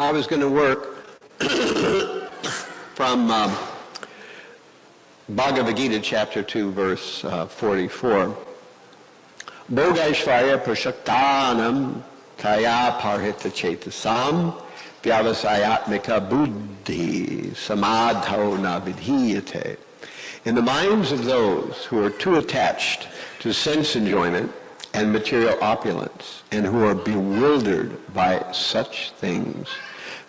I was going to work from Bhagavad Gita, chapter 2, verse 44. Bhogaishvarya prashaktanam kaya parhita chetasam vyavasayatmika buddhi samadho na vidhiyate. In the minds of those who are too attached to sense enjoyment and material opulence, and who are bewildered by such things,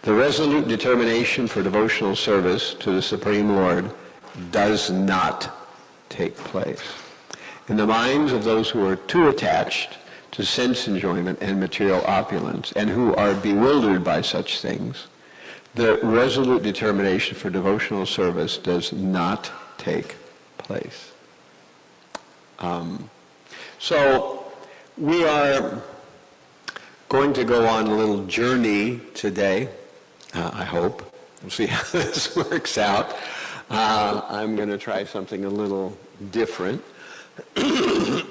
the resolute determination for devotional service to the Supreme Lord does not take place. In the minds of those who are too attached to sense enjoyment and material opulence, and who are bewildered by such things, the resolute determination for devotional service does not take place. So we are going to go on a little journey today, I hope. We'll see how this works out. I'm going to try something a little different. When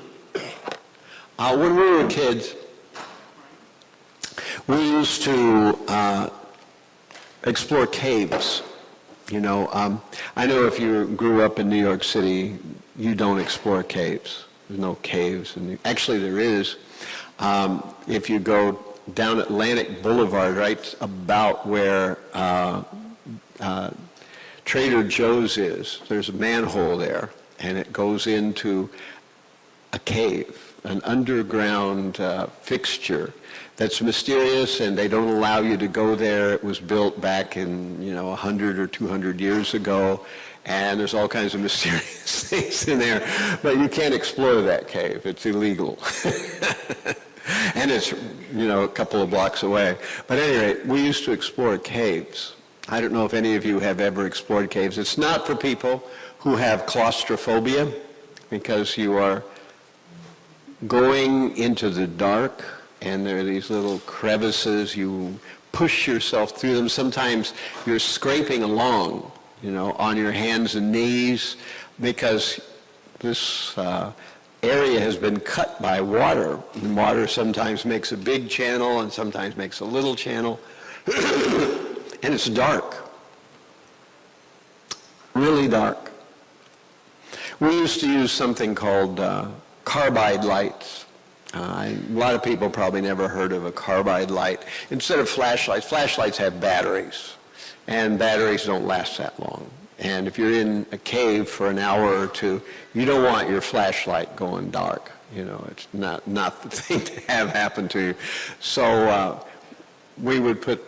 we were kids, we used to explore caves. You know, I know if you grew up in New York City, you don't explore caves. There's no caves. Actually, there is. If you go down Atlantic Boulevard, right about where Trader Joe's is, there's a manhole there, and it goes into a cave, an underground fixture that's mysterious, and they don't allow you to go there. It was built back in, 100 or 200 years ago, and there's all kinds of mysterious things in there, but you can't explore that cave. It's illegal. And it's, a couple of blocks away. But at any rate, we used to explore caves. I don't know if any of you have ever explored caves. It's not for people who have claustrophobia, because you are going into the dark, and there are these little crevices. You push yourself through them. Sometimes you're scraping along, on your hands and knees, because this area has been cut by water. And water sometimes makes a big channel and sometimes makes a little channel. And it's dark. Really dark. We used to use something called carbide lights. A lot of people probably never heard of a carbide light. Instead of flashlights have batteries, and batteries don't last that long. And if you're in a cave for an hour or two, you don't want your flashlight going dark. It's not the thing to have happen to you. So we would put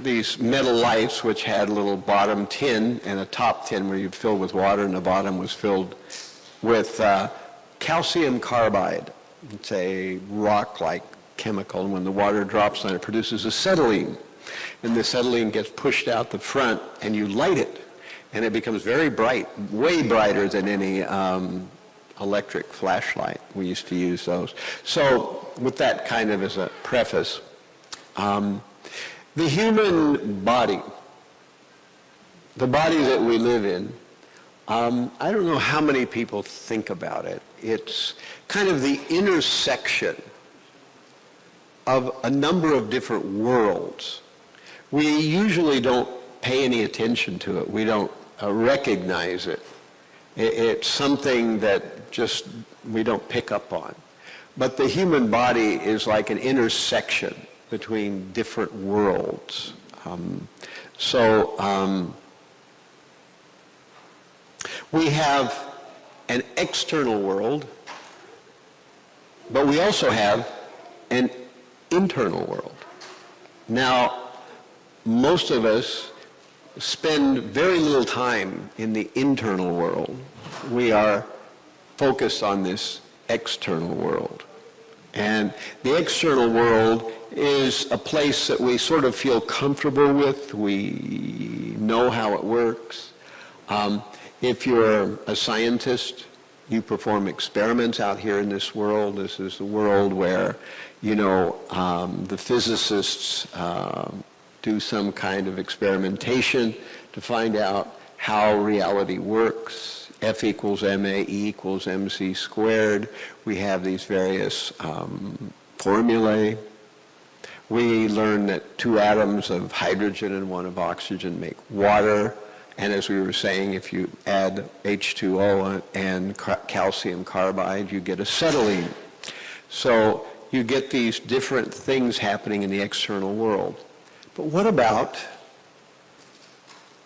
these metal lights, which had a little bottom tin and a top tin where you'd fill with water, and the bottom was filled with calcium carbide. It's a rock-like chemical, and when the water drops on it, it produces acetylene. And the acetylene gets pushed out the front, and you light it, and it becomes very bright, way brighter than any electric flashlight. We used to use those. So with that kind of as a preface, the human body, the body that we live in, I don't know how many people think about it. It's kind of the intersection of a number of different worlds. We usually don't pay any attention to it. We don't recognize it. It's something that just we don't pick up on. But the human body is like an intersection between different worlds. We have an external world, but we also have an internal world. Now, most of us spend very little time in the internal world. We are focused on this external world. And the external world is a place that we sort of feel comfortable with. We know how it works. If you're a scientist, you perform experiments out here in this world. This is the world where, the physicists do some kind of experimentation to find out how reality works. F equals ma, E equals mc squared. We have these various formulae. We learn that two atoms of hydrogen and one of oxygen make water. And as we were saying, if you add H2O and calcium carbide, you get acetylene. So you get these different things happening in the external world. But what about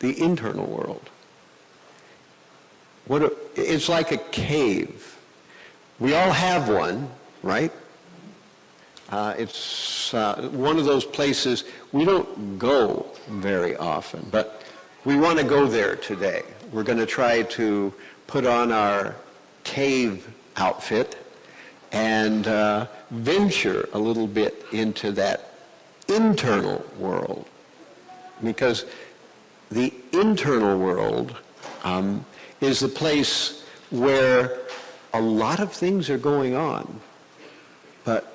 the internal world? It's like a cave. We all have one, right? It's one of those places we don't go very often, but we want to go there today. We're going to try to put on our cave outfit and venture a little bit into that internal world. Because the internal world is the place where a lot of things are going on, but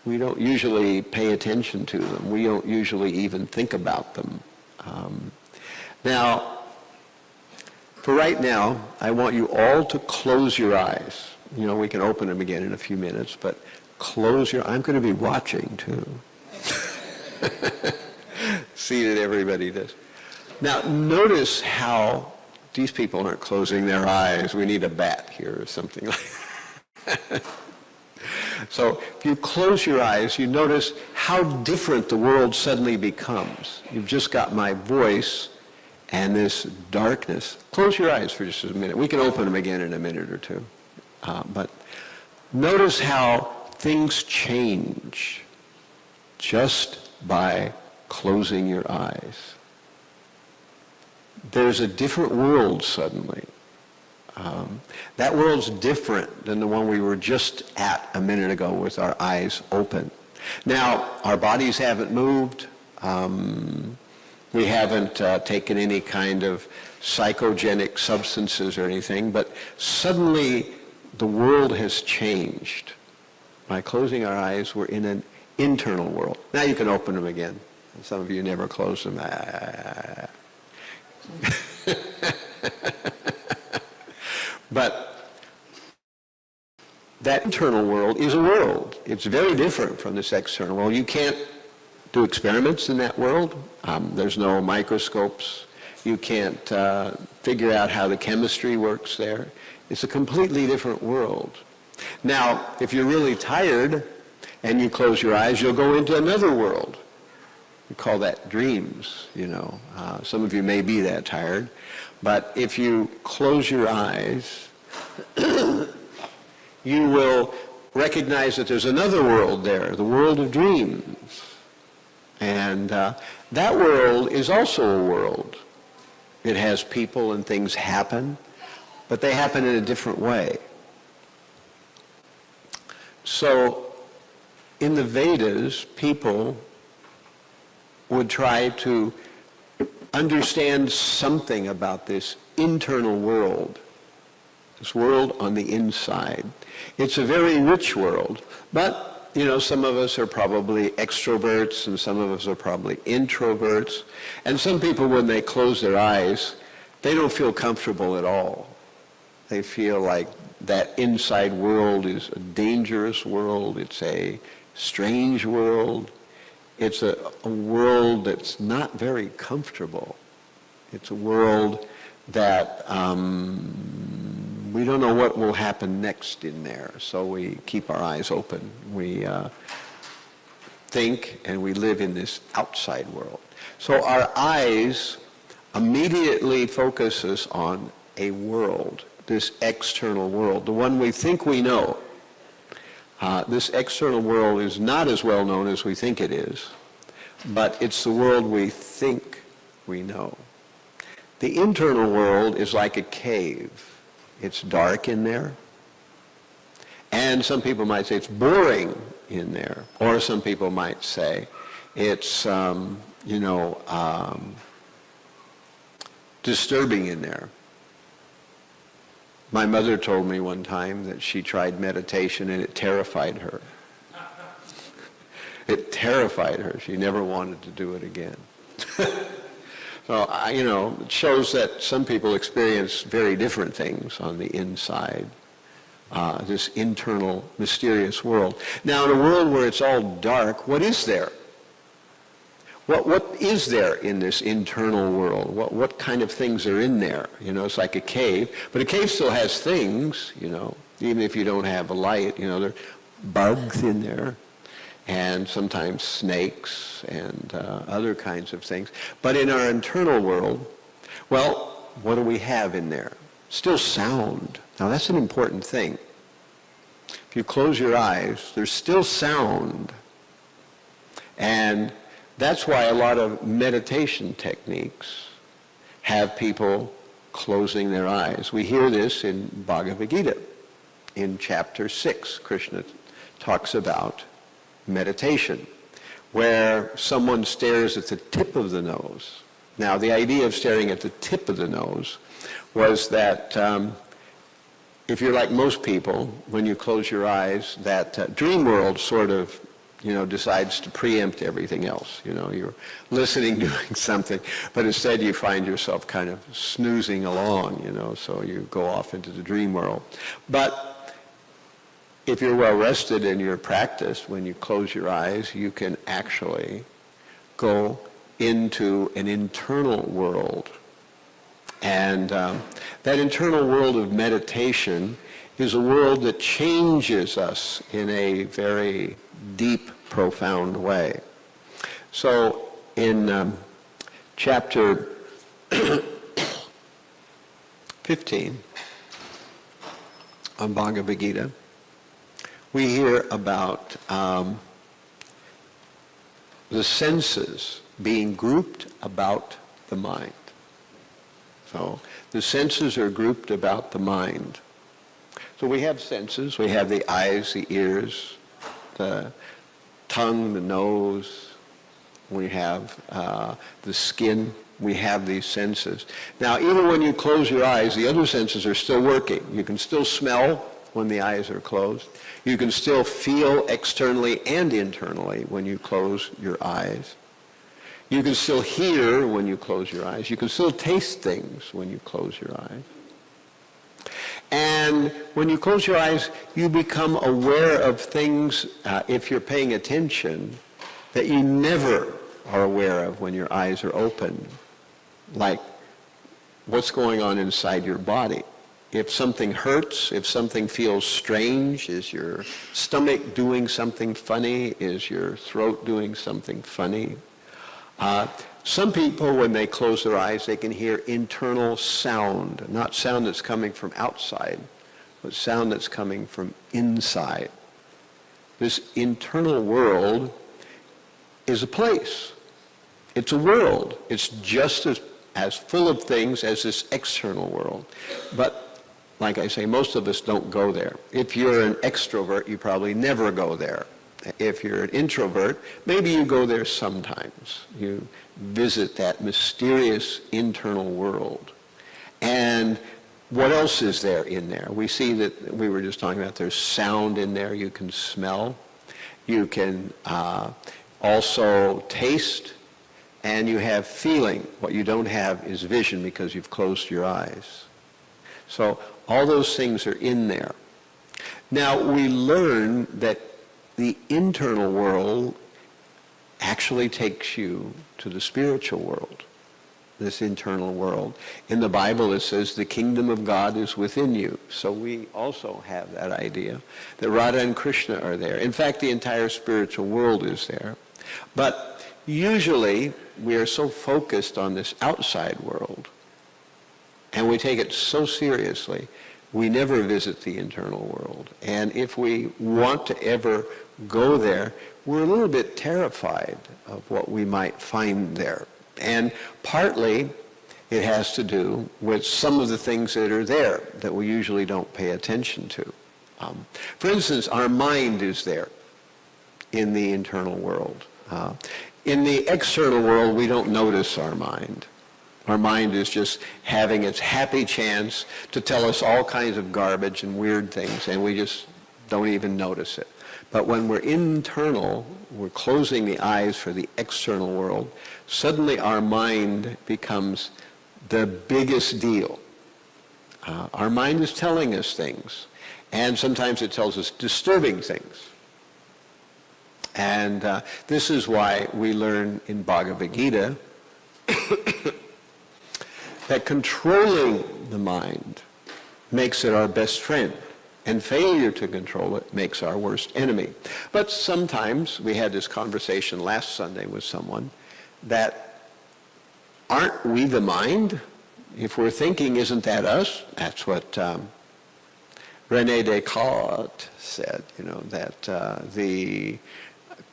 we don't usually pay attention to them. We don't usually even think about them. Now, for right now, I want you all to close your eyes. You know, we can open them again in a few minutes, but close your eyes. I'm going to be watching, too. See that everybody does. Now, notice how these people aren't closing their eyes. We need a bat here or something like that. So if you close your eyes, you notice how different the world suddenly becomes. You've just got my voice and this darkness. Close your eyes for just a minute. We can open them again in a minute or two. But notice how things change just by closing your eyes. There's a different world suddenly. That world's different than the one we were just at a minute ago with our eyes open. Now, our bodies haven't moved. We haven't taken any kind of psychogenic substances or anything, but suddenly the world has changed. By closing our eyes, we're in an internal world. Now you can open them again. Some of you never close them. But that internal world is a world. It's very different from this external world. You can't do experiments in that world. There's no microscopes. You can't figure out how the chemistry works there. It's a completely different world. Now, if you're really tired and you close your eyes, you'll go into another world. We call that dreams, you know. Some of you may be that tired. But if you close your eyes, you will recognize that there's another world there, the world of dreams. And that world is also a world. It has people and things happen, but they happen in a different way. So in the Vedas, people would try to understand something about this internal world, this world on the inside. It's a very rich world, but, you know, some of us are probably extroverts and some of us are probably introverts. And some people, when they close their eyes, they don't feel comfortable at all. They feel like that inside world is a dangerous world. It's a strange world. It's a world that's not very comfortable. It's a world that we don't know what will happen next in there, so we keep our eyes open. We think and we live in this outside world. So our eyes immediately focus us on a world, this external world, the one we think we know. This external world is not as well known as we think it is, but it's the world we think we know. The internal world is like a cave. It's dark in there. And some people might say it's boring in there. Or some people might say it's, disturbing in there. My mother told me one time that she tried meditation and it terrified her. It terrified her. She never wanted to do it again. So, it shows that some people experience very different things on the inside, this internal, mysterious world. Now, in a world where it's all dark, what is there? what is there in this internal world? What kind of things are in there? You know, it's like a cave, but a cave still has things, you know, even if you don't have a light. You know, there are bugs in there, and sometimes snakes and other kinds of things. But in our internal world, well, what do we have in there? Still sound. Now that's an important thing. If you close your eyes, there's still sound. And that's why a lot of meditation techniques have people closing their eyes. We hear this in Bhagavad Gita. In chapter 6, Krishna talks about meditation, where someone stares at the tip of the nose. Now, the idea of staring at the tip of the nose was that if you're like most people, when you close your eyes, that dream world sort of, you know, decides to preempt everything else. You know, you're listening, doing something, but instead you find yourself kind of snoozing along, you know, so you go off into the dream world. But if you're well rested in your practice, when you close your eyes, you can actually go into an internal world. And that internal world of meditation is a world that changes us in a very deep, profound way. So in chapter 15 of Bhagavad Gita, we hear about the senses being grouped about the mind. So the senses are grouped about the mind. So we have senses. We have the eyes, the ears, the tongue, the nose. We have the skin. We have these senses. Now, even when you close your eyes, the other senses are still working. You can still smell when the eyes are closed. You can still feel externally and internally when you close your eyes. You can still hear when you close your eyes. You can still taste things when you close your eyes. And when you close your eyes, you become aware of things, if you're paying attention, that you never are aware of when your eyes are open. Like what's going on inside your body. If something hurts, if something feels strange, is your stomach doing something funny? Is your throat doing something funny? Some people, when they close their eyes, they can hear internal sound, not sound that's coming from outside, but sound that's coming from inside. This internal world is a place. It's a world. It's just as full of things as this external world. But like I say, most of us don't go there. If you're an extrovert, you probably never go there. If you're an introvert, maybe you go there sometimes. You visit that mysterious internal world. And what else is there in there? We see that we were just talking about there's sound in there. You can smell. You can also taste. And you have feeling. What you don't have is vision because you've closed your eyes. So all those things are in there. Now we learn that the internal world actually takes you to the spiritual world, this internal world. In the Bible it says the kingdom of God is within you. So we also have that idea that Radha and Krishna are there. In fact, the entire spiritual world is there. But usually we are so focused on this outside world and we take it so seriously, we never visit the internal world. And if we want to ever go there, we're a little bit terrified of what we might find there. And partly it has to do with some of the things that are there that we usually don't pay attention to. For instance, our mind is there in the internal world. In the external world, we don't notice our mind. Our mind is just having its happy chance to tell us all kinds of garbage and weird things, and we just don't even notice it. But when we're internal, we're closing the eyes for the external world, suddenly our mind becomes the biggest deal. Our mind is telling us things, and sometimes it tells us disturbing things. And this is why we learn in Bhagavad Gita that controlling the mind makes it our best friend, and failure to control it makes our worst enemy. But sometimes, we had this conversation last Sunday with someone, that aren't we the mind? If we're thinking, isn't that us? That's what René Descartes said, that the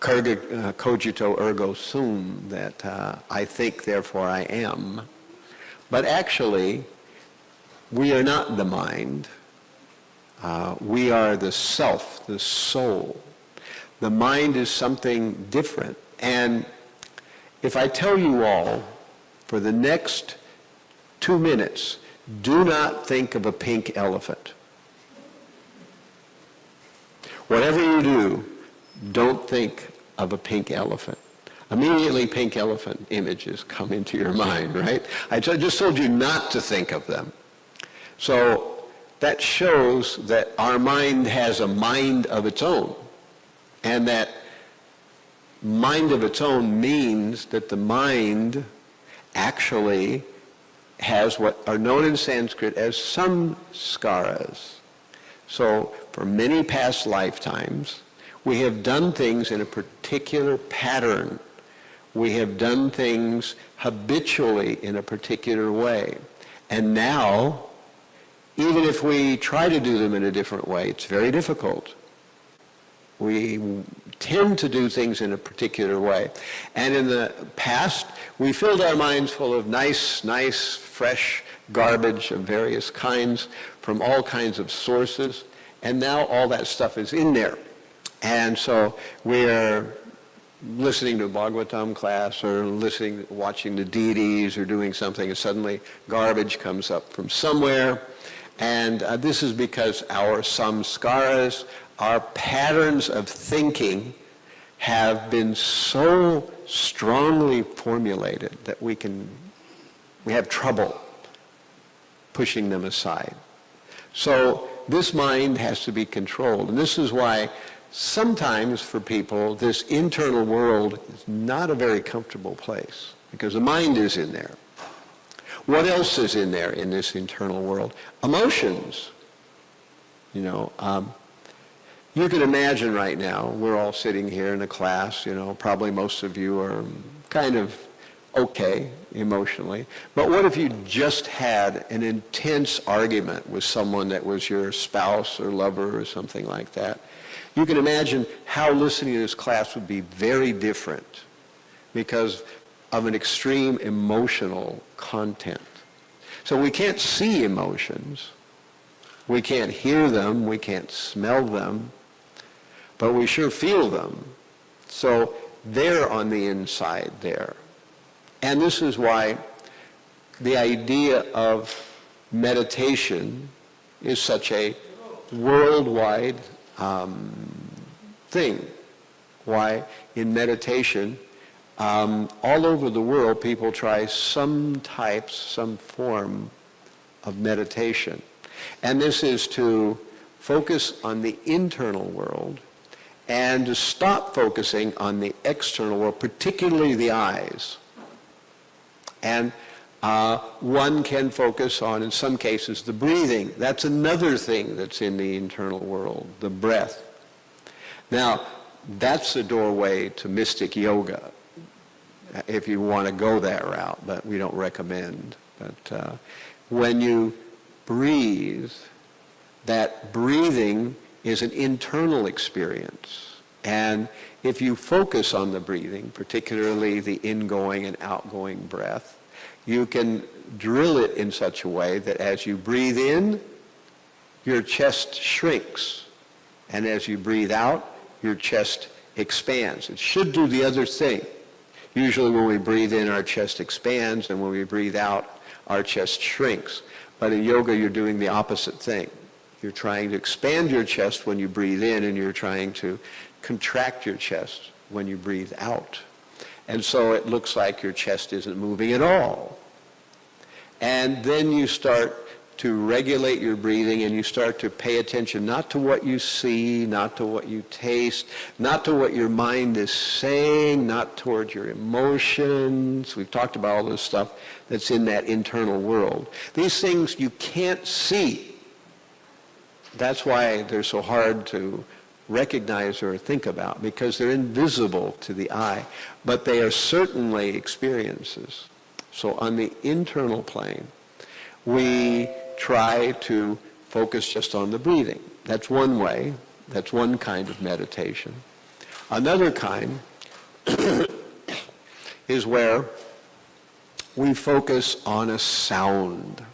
cogito ergo sum, that I think, therefore I am. But actually, we are not the mind. We are the self, the soul. The mind is something different. And if I tell you all, for the next 2 minutes, do not think of a pink elephant. Whatever you do, don't think of a pink elephant. Immediately, pink elephant images come into your mind, right? I just told you not to think of them. So that shows that our mind has a mind of its own. And that mind of its own means that the mind actually has what are known in Sanskrit as samskaras. So for many past lifetimes, we have done things in a particular pattern. We have done things habitually in a particular way. And now, even if we try to do them in a different way, it's very difficult. We tend to do things in a particular way. And in the past, we filled our minds full of nice, fresh garbage of various kinds from all kinds of sources. And now all that stuff is in there. And so we're listening to a Bhagavatam class or watching the deities or doing something, and suddenly garbage comes up from somewhere. And this is because our samskaras, our patterns of thinking, have been so strongly formulated that we have trouble pushing them aside. So this mind has to be controlled. And this is why sometimes for people, this internal world is not a very comfortable place, because the mind is in there. What else is in there in this internal world? Emotions. You can imagine right now, we're all sitting here in a class, probably most of you are kind of okay emotionally. But what if you just had an intense argument with someone that was your spouse or lover or something like that? You can imagine how listening to this class would be very different because of an extreme emotional content. So we can't see emotions. We can't hear them. We can't smell them. But we sure feel them. So they're on the inside there. And this is why the idea of meditation is such a worldwide thing. Why in meditation, all over the world, people try some form of meditation. And this is to focus on the internal world and to stop focusing on the external world, particularly the eyes. And one can focus on, in some cases, the breathing. That's another thing that's in the internal world, the breath. Now, that's the doorway to mystic yoga, if you want to go that route, but we don't recommend. But when you breathe, that breathing is an internal experience. And if you focus on the breathing, particularly the ingoing and outgoing breath, you can drill it in such a way that as you breathe in, your chest shrinks. And as you breathe out, your chest expands. It should do the other thing. Usually when we breathe in, our chest expands, and when we breathe out, our chest shrinks. But in yoga, you're doing the opposite thing. You're trying to expand your chest when you breathe in, and you're trying to contract your chest when you breathe out. And so it looks like your chest isn't moving at all. And then you start to regulate your breathing, and you start to pay attention not to what you see, not to what you taste, not to what your mind is saying, not toward your emotions. We've talked about all this stuff that's in that internal world. These things you can't see. That's why they're so hard to recognize or think about, because they're invisible to the eye, but they are certainly experiences. So on the internal plane, we try to focus just on the breathing. That's one way. That's one kind of meditation. Another kind is where we focus on a sound.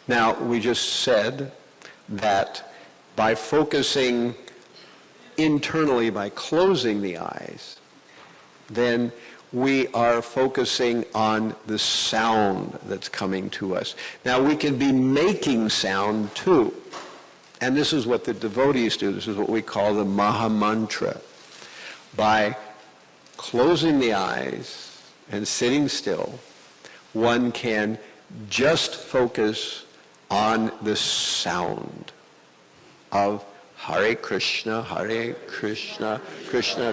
Now, we just said that by focusing internally, by closing the eyes, then we are focusing on the sound that's coming to us. Now, we can be making sound too. And this is what the devotees do. This is what we call the Maha Mantra. By closing the eyes and sitting still, one can just focus on the sound of Hare Krishna, Krishna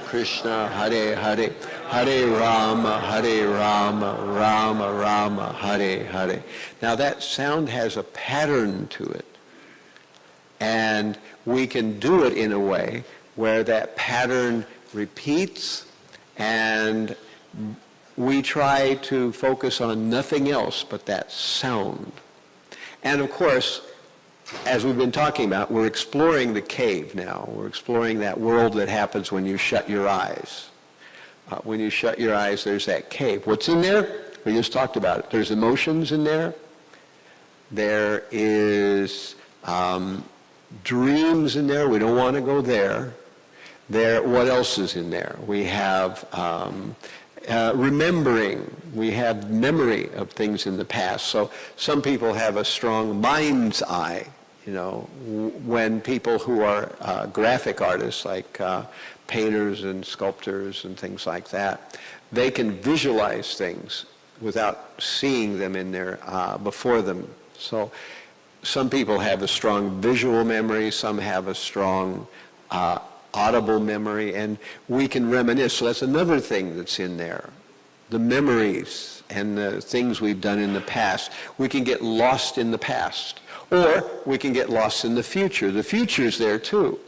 Krishna, Hare Hare, Hare Rama, Rama Rama, Hare Hare. Now that sound has a pattern to it. And we can do it in a way where that pattern repeats, and we try to focus on nothing else but that sound. And of course, as we've been talking about, we're exploring the cave now. We're exploring that world that happens when you shut your eyes. When you shut your eyes, there's that cave. What's in there? We just talked about it. There's emotions in there. There is dreams in there. We don't want to go there. What else is in there? We have remembering. We have memory of things in the past. So some people have a strong mind's eye. You know, when people who are graphic artists, like painters and sculptors and things like that, they can visualize things without seeing them in there before them. So some people have a strong visual memory, some have a strong audible memory, and we can reminisce. So that's another thing that's in there. The memories and the things we've done in the past. We can get lost in the past, or we can get lost in the future. The future's there too.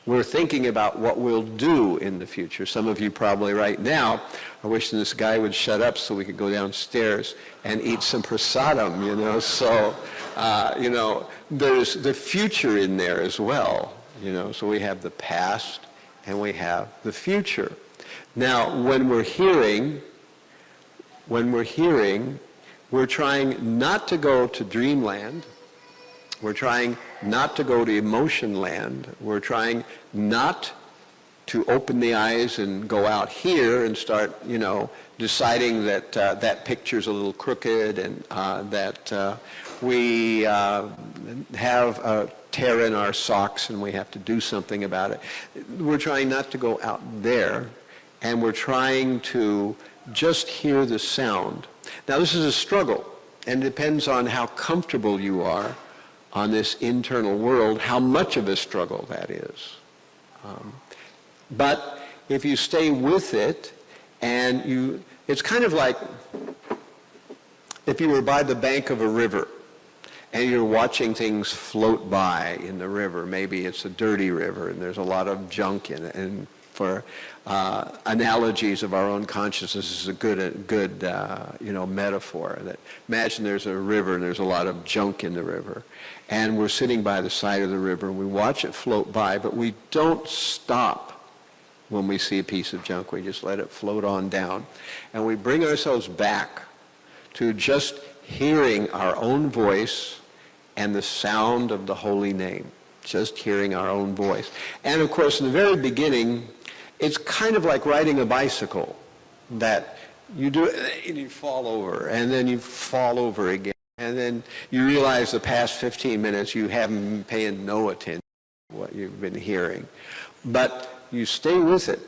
We're thinking about what we'll do in the future. Some of you probably right now are wishing this guy would shut up so we could go downstairs and eat some prasadam, you know. So, you know, there's the future in there as well, you know. So we have the past and we have the future. Now, when we're hearing, we're trying not to go to dreamland. We're trying not to go to emotion land. We're trying not to open the eyes and go out here and start, you know, deciding that that picture's a little crooked and that we have a tear in our socks and we have to do something about it. We're trying not to go out there, and we're trying to just hear the sound. Now, this is a struggle, and it depends on how comfortable you are on this internal world, how much of a struggle that is. But if you stay with it, and it's kind of like if you were by the bank of a river and you're watching things float by in the river. Maybe it's a dirty river and there's a lot of junk in it. And for analogies of our own consciousness, this is a good metaphor. That imagine there's a river and there's a lot of junk in the river, and we're sitting by the side of the river and we watch it float by, but we don't stop when we see a piece of junk. We just let it float on down, and we bring ourselves back to just hearing our own voice and the sound of the holy name. Just hearing our own voice. And of course, in the very beginning, it's kind of like riding a bicycle, that you do it and you fall over, and then you fall over again, and then you realize the past 15 minutes you haven't been paying no attention to what you've been hearing. But you stay with it.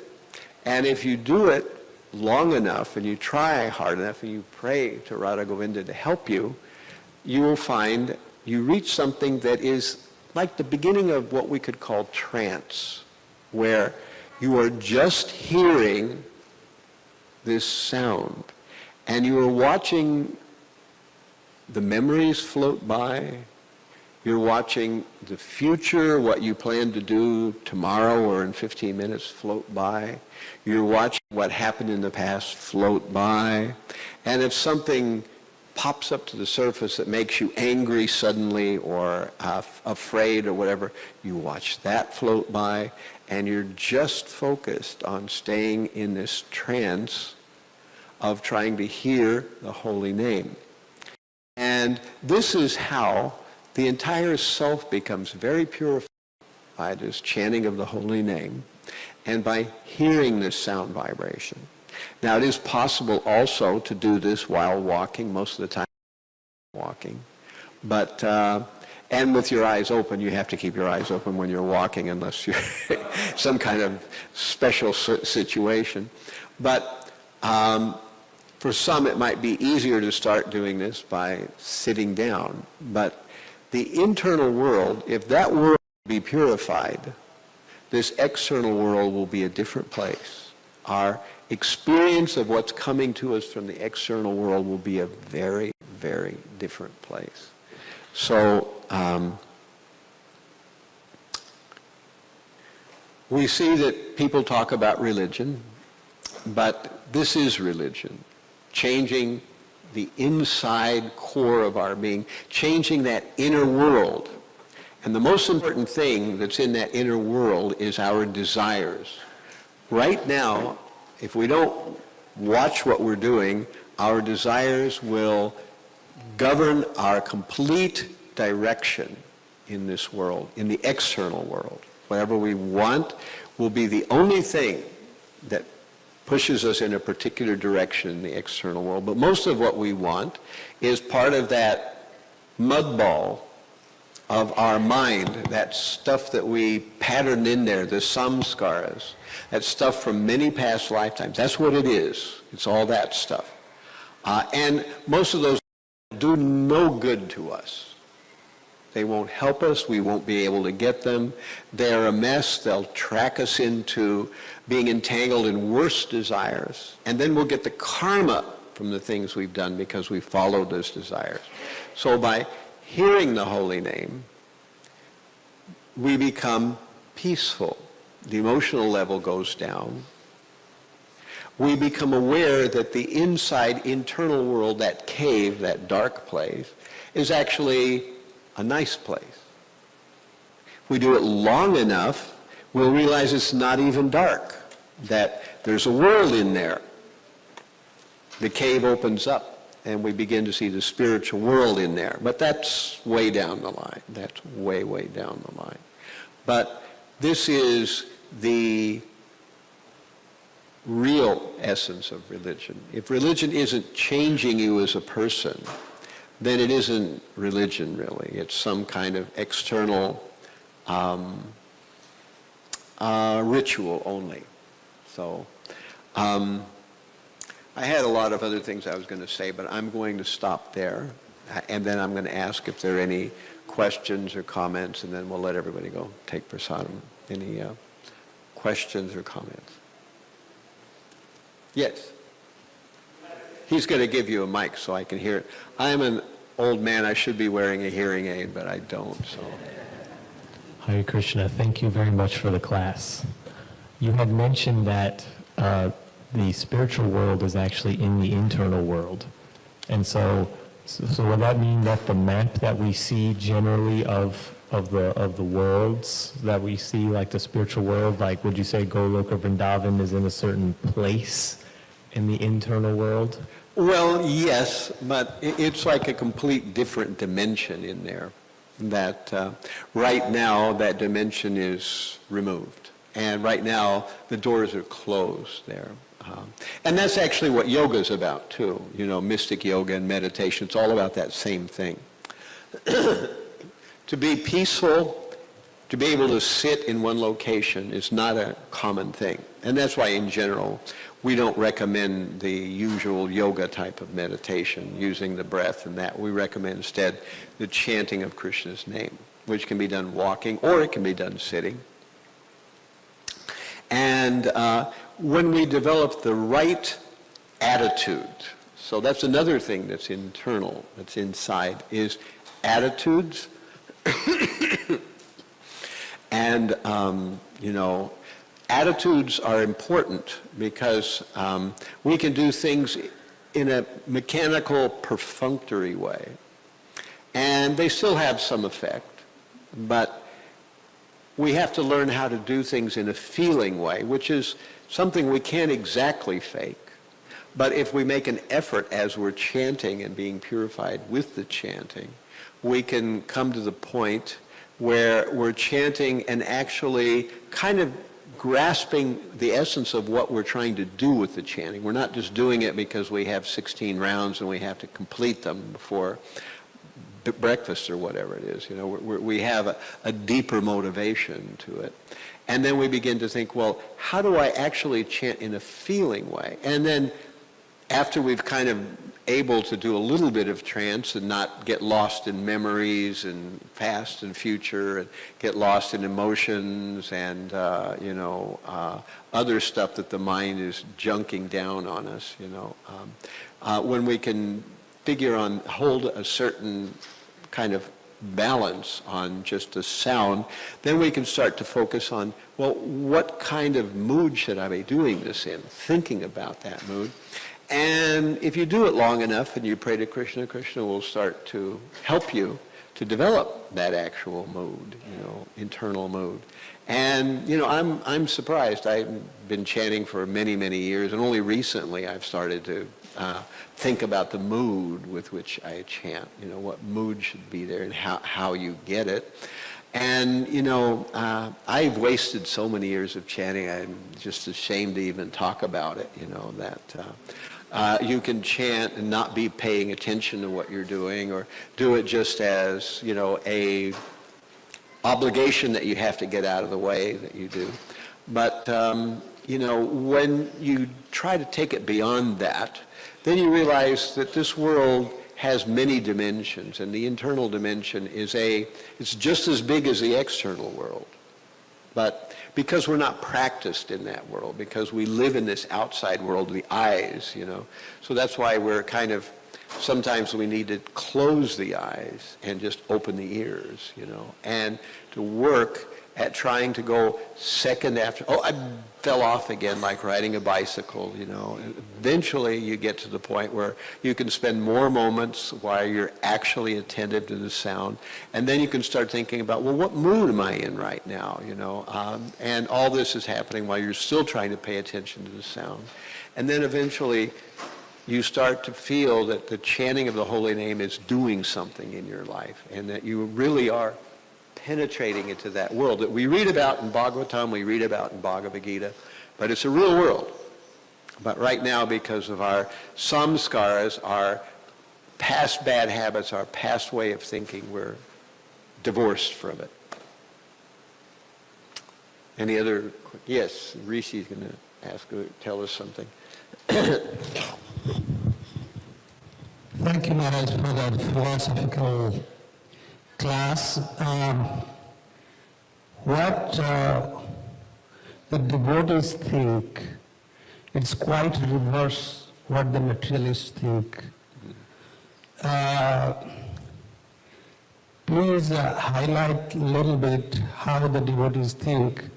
And if you do it long enough and you try hard enough and you pray to Radha Govinda to help you, you will find you reach something that is like the beginning of what we could call trance, where you are just hearing this sound, and you are watching the memories float by. You're watching the future, what you plan to do tomorrow or in 15 minutes float by. You're watching what happened in the past float by. And if something pops up to the surface that makes you angry suddenly or afraid or whatever, you watch that float by, and you're just focused on staying in this trance of trying to hear the holy name. And this is how the entire self becomes very purified by this chanting of the holy name and by hearing this sound vibration. Now, it is possible also to do this while walking, most of the time walking, but and with your eyes open. You have to keep your eyes open when you're walking unless you're some kind of special situation. But for some, it might be easier to start doing this by sitting down. But the internal world, if that world be purified, this external world will be a different place. Our experience of what's coming to us from the external world will be a very, very different place. So we see that people talk about religion, but this is religion. Changing the inside core of our being, changing that inner world. And the most important thing that's in that inner world is our desires. Right now, if we don't watch what we're doing, our desires will govern our complete direction in this world, in the external world. Whatever we want will be the only thing that pushes us in a particular direction in the external world. But most of what we want is part of that mud ball of our mind, that stuff that we patterned in there, the samskaras, that stuff from many past lifetimes. That's what it is. It's all that stuff. And most of those do no good to us. They won't help us. We won't be able to get them. They're a mess. They'll track us into being entangled in worse desires. And then we'll get the karma from the things we've done because we followed those desires. So by hearing the holy name, we become peaceful. The emotional level goes down. We become aware that the inside internal world, that cave, that dark place, is actually a nice place. If we do it long enough, we'll realize it's not even dark, that there's a world in there. The cave opens up, and we begin to see the spiritual world in there. But that's way down the line. That's way, way down the line. But this is the real essence of religion. If religion isn't changing you as a person, then it isn't religion, really. It's some kind of external ritual only. So I had a lot of other things I was going to say, but I'm going to stop there. And then I'm going to ask if there are any questions or comments, and then we'll let everybody go take prasadam. Any questions or comments? Yes. He's going to give you a mic so I can hear it. I'm an old man. I should be wearing a hearing aid, but I don't. So. Hare Krishna. Thank you very much for the class. You had mentioned that the spiritual world is actually in the internal world. And so would that mean that the map that we see generally of the worlds that we see, like the spiritual world, like would you say Goloka Vrindavan is in a certain place in the internal world? Well, yes, but it's like a complete different dimension in there. That right now that dimension is removed. And right now the doors are closed there. And that's actually what yoga is about too. You know, mystic yoga and meditation, it's all about that same thing. To be peaceful to be able to sit in one location is not a common thing. And that's why, in general, we don't recommend the usual yoga type of meditation using the breath and that. We recommend instead the chanting of Krishna's name, which can be done walking or it can be done sitting. And when we develop the right attitude, so that's another thing that's internal, that's inside, is attitudes. And, attitudes are important because we can do things in a mechanical, perfunctory way. And they still have some effect, but we have to learn how to do things in a feeling way, which is something we can't exactly fake. But if we make an effort as we're chanting and being purified with the chanting, we can come to the point where we're chanting and actually kind of grasping the essence of what we're trying to do with the chanting. We're not just doing it because we have 16 rounds and we have to complete them before breakfast or whatever it is. We have a deeper motivation to it. And then we begin to think, well, how do I actually chant in a feeling way? And then after we've kind of able to do a little bit of trance and not get lost in memories and past and future and get lost in emotions and, other stuff that the mind is junking down on us, when we can hold a certain kind of balance on just the sound, then we can start to focus on, well, what kind of mood should I be doing this in? Thinking about that mood. And if you do it long enough and you pray to Krishna, Krishna will start to help you to develop that actual mood, internal mood. And, I'm surprised. I've been chanting for many, many years, and only recently I've started to think about the mood with which I chant, what mood should be there and how you get it. And, I've wasted so many years of chanting, I'm just ashamed to even talk about it, that you can chant and not be paying attention to what you're doing, or do it just as, a obligation that you have to get out of the way that you do. But, when you try to take it beyond that, then you realize that this world has many dimensions, and the internal dimension it's just as big as the external world. But because we're not practiced in that world, because we live in this outside world, the eyes, so that's why we're sometimes we need to close the eyes and just open the ears, and to work at trying to go second after, I fell off again, like riding a bicycle, Eventually you get to the point where you can spend more moments while you're actually attentive to the sound, and then you can start thinking about, well, what mood am I in right now, and all this is happening while you're still trying to pay attention to the sound. And then eventually you start to feel that the chanting of the holy name is doing something in your life, and that you really are penetrating into that world that we read about in Bhagavatam, we read about in Bhagavad Gita, but it's a real world. But right now, because of our samskaras, our past bad habits, our past way of thinking, we're divorced from it. Any other? Yes, Rishi's going to tell us something. Thank you, Maharaj, for that philosophical class. What the devotees think, it's quite reverse what the materialists think. Please highlight a little bit how the devotees think.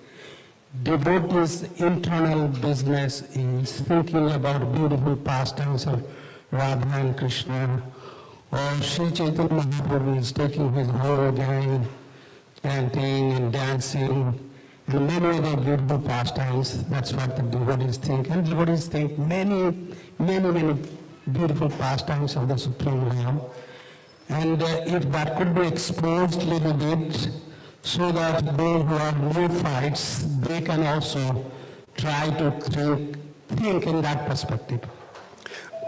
Devotees' internal business is thinking about beautiful pastimes of Radha and Krishna, or Sri Chaitanya Mahaprabhu is taking his whole gang, chanting and dancing, and many other beautiful pastimes. That's what the devotees think. And devotees think many, many, many beautiful pastimes of the Supreme Lamb. And if that could be exposed a little bit, so that those who are neophytes, they can also try to think in that perspective.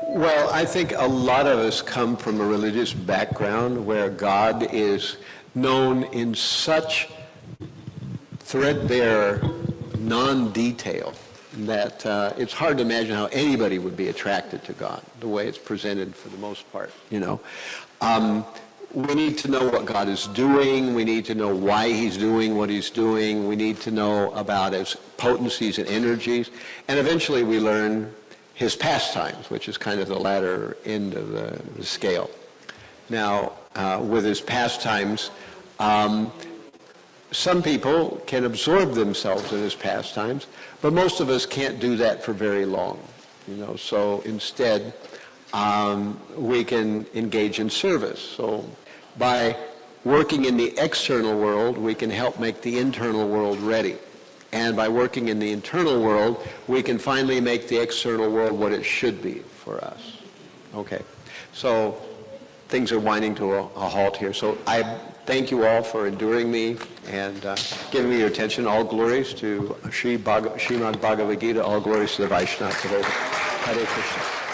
Well, I think a lot of us come from a religious background where God is known in such threadbare non-detail that it's hard to imagine how anybody would be attracted to God, the way it's presented for the most part, you know. We need to know what God is doing. We need to know why he's doing what he's doing. We need to know about his potencies and energies. And eventually we learn his pastimes, which is kind of the latter end of the scale. Now, with his pastimes, some people can absorb themselves in his pastimes, but most of us can't do that for very long. You know, so instead, we can engage in service. So by working in the external world, we can help make the internal world ready. And by working in the internal world, we can finally make the external world what it should be for us. Okay, so things are winding to a halt here. So I thank you all for enduring me and giving me your attention. All glories to Srimad Bhagavad Gita. All glories to the Vaishnavas of Hare Krishna.